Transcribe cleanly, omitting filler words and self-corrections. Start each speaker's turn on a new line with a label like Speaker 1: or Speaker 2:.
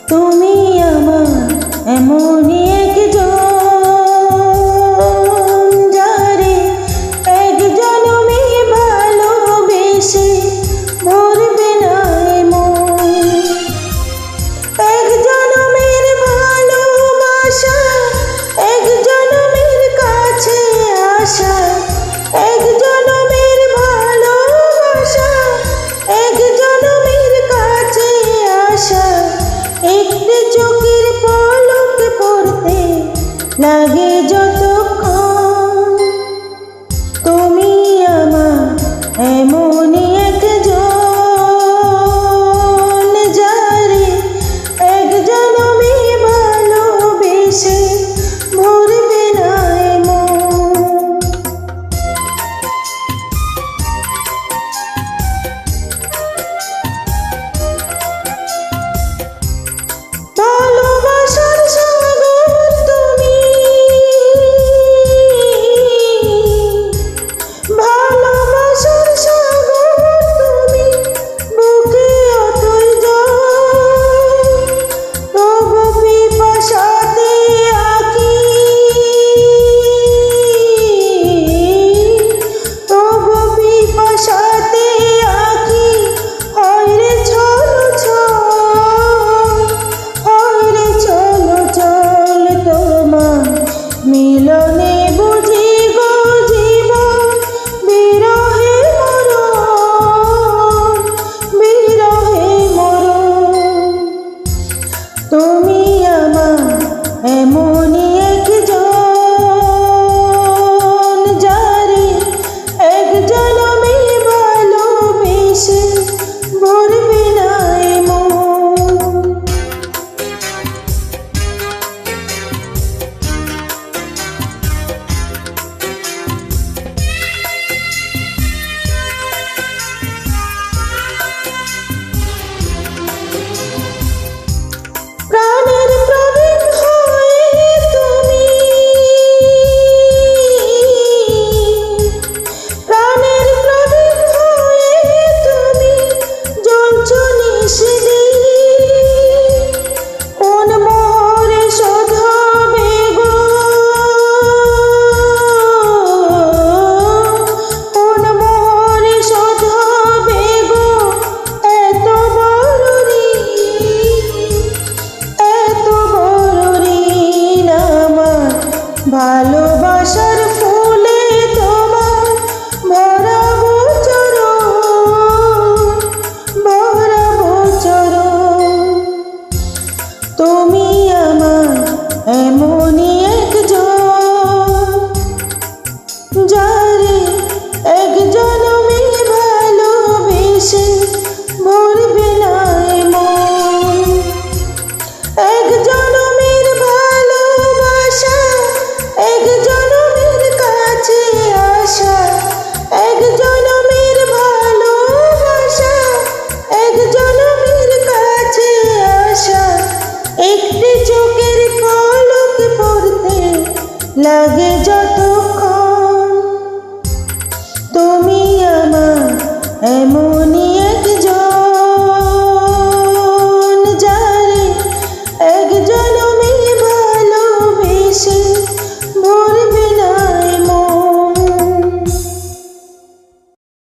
Speaker 1: তুমি আমার এমনই একজন, যারে এক জনমে ভালোবেসে ভরবে না এ মন। এক জনমের ভালোবাসা, এক জনমের কাছে আসা, এক জনমের ভালোবাসা, এক জনমের কাছে আসা। একটি চোখের পলক পড়তে লাগে যতক্ষণ, তুমি আমার এমনই একজন, যারে এক জনমে ভালোবেসে ভরবে না এ মন। ভালোবাসার সাগর তুমি, ভালোবাসার সাগর তুমি, বুকে অতই জল, তবু পিপাসাতে আঁকি, তবু পিপাসাতে আঁকি। হয় রে চলো চল, হয় রে চলো চল, তোমার মিলনে বুঝি গো জীবন, বিরহে মরণ, বিরহে মরণ। তুমি আমার এমনই একজন, যারে এক জনমে ভালোবেসে ভরবে না এ মন। প্রাণের প্রদীপ হয়ে তুমি, প্রাণের প্রদীপ হয়ে তুমি জ্বলছ নিশিদিন। কোন মোহরে শোধ হবে গো, কোন মোহরে শোধ হবে গো এত বড় ঋণ, এত বড় ঋণ আমার। ভালোবাসার ফুলে তোমার ভরাবো চরণ, ভরাবো চরণ। তুমি আমার এমনই একজন, যারে এক জনমে ভালোবেসে ভরবে না এ মন। এক জনমের ভালোবাসা, এক জনমের কাছে আসা, এক জনমের ভালোবাসা, এক জনমের কাছে আসা। একটি চোখের পলক পড়তে লাগে যতক্ষণ, তুমি আমার এমনই